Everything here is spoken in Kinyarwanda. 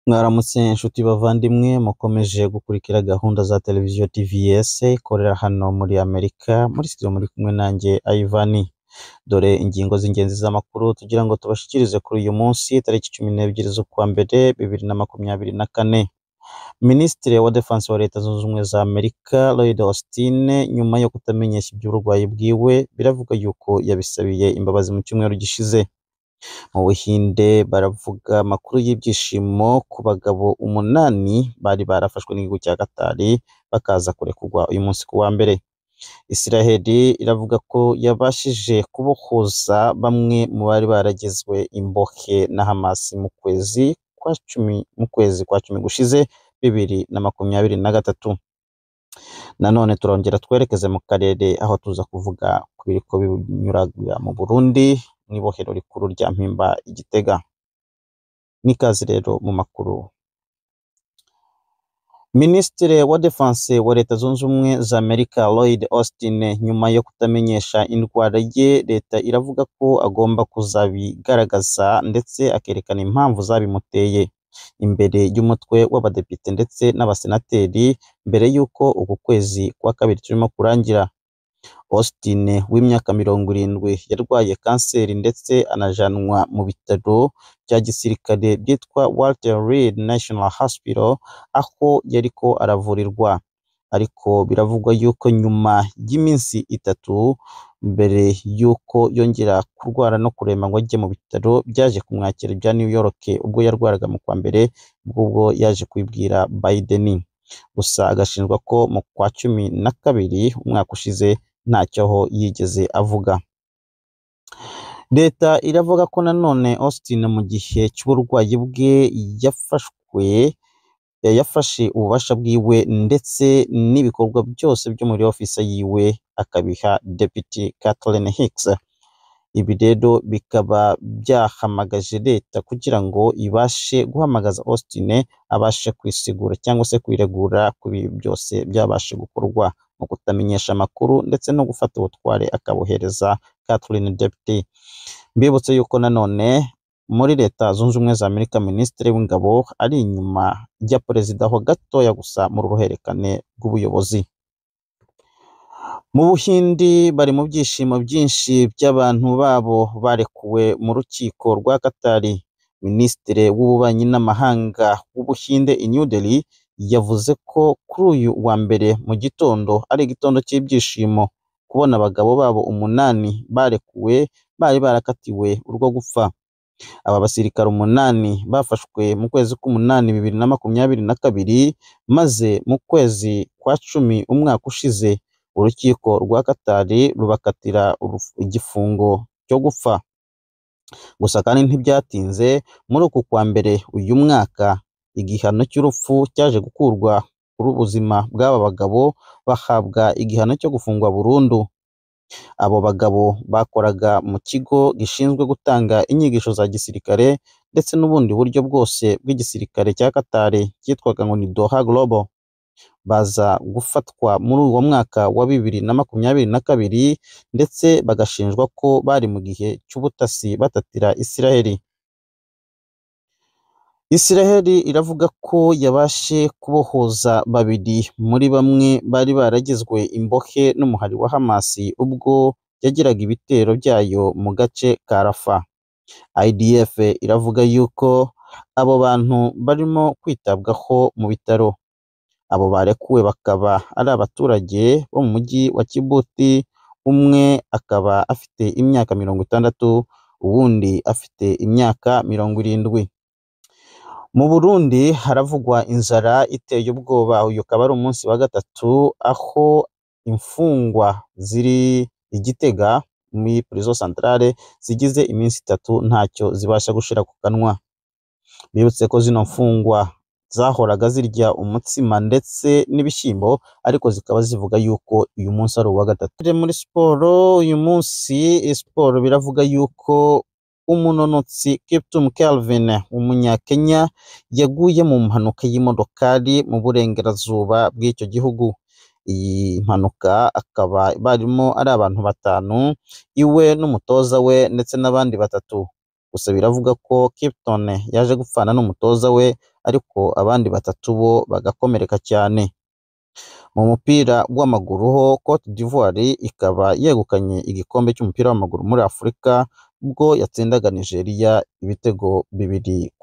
Mwaramutse inshuti bavandimwe mukomeje gukurikira gahunda za televiziyo TVS ikorera hano muri Amerika muri studio muri kumwe nanjye Ivan. Dore ingingo z'ingenzi z'amakuru tugira ngo tubashikirize kuri uyu munsi tariki 12 z'ukwa mbere 2024. Minisitiri wa Defense wa Leta Zunze Ubumwe za Amerika Lloyd Austin nyuma yo kutamenyesha iby'uburwayi bwiwe biravuga yuko yabisabiye imbabazi mu cyumweru gishize. Mu Buhinde baravuga amakuru y'ibyishimo ku bagabo 8 bari barafashwe n'igihugu cya Qatar bakaza kurekurwa uyu munsi ku wa mbere. Israeli iravuga ko yabashije kubohoza bamwe mu bari baragezwe imbohe na Hamas mu kwezi kwa cumi gushize 2023. Nanone turongera twerekeze mu karere aho tuza kuvuga ku biriko binyuraga mu Burundi mwibohero rikuru rya Mpimba Igitega. Nikaze rero mu makuru. Minisitiri wa Defense wa Leta Zunze Ubumwe za Amerika Lloyd Austin nyuma yo kutamenyesha indwara ye, leta iravuga ko agomba kuzabigaragaza ndetse akerekana impamvu zabimuteye imbere y'umutwe w'abadepite ndetse n'abasenateri mbere y'uko uku kwezi kwa kabiri turimo kurangira. Austin w'imyaka 70 yarwaye kanseri ndetse anajanwa mu bitaro bya gisirikare byitwa Walter Reed National Hospital aho yariko aravurirwa, ariko biravugwa yuko nyuma y'iminsi 3 mbere yuko yongera kurwara no kurema ngo ajye mu bitaro byaje kumwakira bya New York ubwo yarwaraga mu kwa mbere ubwo yaje kwibwira Biden, gusa agashinjwa ko mu kwa 12 umwaka ushize ntacyo yigeze avuga. Leta iravuga ko nanone Austin mu gihe cy'uburwayi bwe yafashe ububasha bwiwe ndetse n'ibikorwa byose byo muri office yiwe akabiha Deputy Kathleen Hicks. Ibi rero bikaba byahamagaje leta kugira ngo ibashe guhamagaza Austin abashe kwisigura cyangwa se kwiregura kuri byose byabashe gukorwa mu kutamenyesha amakuru ndetse no gufata ubutware akabohereza Kathleen Deputy. Mbibutse yuko nanone muri Leta Zunze Ubumwe za Amerika Minisitiri w'Ingabo ari inyuma ya perezida ho gatoya gusa muri uruhererekane rw'ubuyobozi. Mu Buhindi bari mu byishimo byinshi by'abantu babo barekuwe mu rukiko rwa Qatar. Minisitiri w'ububanyi n'amahanga w'Ubuhinde i New Delhi yavuze ko kuri uyu wa mbere mu gitondo ari igitondo cy'ibyishimo kubona abagabo babo 8 barekuwe bari barakatiwe urwo gupfa. Aba basirikare 8 bafashwe mu kwezi k'umunani 2022 maze mu kwezi kwa 10 umwaka ushize urukiko rwa Qatar rubakatira igifungo cyo gupfa. Gusa kandi ntibyatinze muri uku kwa mbere uyu mwaka igihano cy'urupfu cyaje gukurwa kuri ubuzima bw'aba bagabo bahabwa igihano cyo gufungwa burundu. Abo bagabo bakoraga mu kigo gishinzwe gutanga inyigisho za gisirikare ndetse n'ubundi buryo bwose bw'igisirikare cya Qatar cyitwaga ngo ni Doha Global. Baza gufatwa muri uwo mwaka wa 2022 ndetse bagashinjwa ko bari mu gihe cy'ubutasi batatira Israeli. Israeli iravuga ko yabashe kubohoza babiri muri bamwe bari baragizwe imbohe n'umuhari wa Hamas ubwo yagiraga ibitero byayo mu gace ka Rafah. IDF iravuga yuko abo bantu barimo kwitabwaho mu bitaro. Abo barekuwe bakaba ari abaturage bo mu mujyi wa Kibuti, umwe akaba afite imyaka 60 uwundi afite imyaka 70. Mu Burundi haravugwa inzara iteye ubwoba. Uyu akaba ari umunsi wa gatatu aho imfungwa ziri Igitega muri prison centrale zigize iminsi 3 ntacyo zibasha gushira ku kanwa. Bibutse ko zino mfungwa zahoraga zirya umutsima ndetse n'ibishyimbo ariko zikaba zivuga yuko uyu munsi ari uwa gatatu. Muri siporo uyu munsi siporo biravuga yuko umunonotsi Kiptum Kelvin umunyakenya yaguye mu mpanuka y'imodokari mu burengerazuba bw'icyo gihugu. Iyi mpanuka akaba barimo ari abantu 5 iwe n'umutoza we ndetse n'abandi 3. gusa biravuga ko Kipton yaje gupfana n'umutoza we ariko abandi batatu bo bagakomereka cyane. Mu mupira w'amaguru ho Cote d'Ivoire ikaba yegukanye igikombe cy'umupira w'amaguru muri Afurika ubwo yatsindaga Nigeria ibitego 2-1.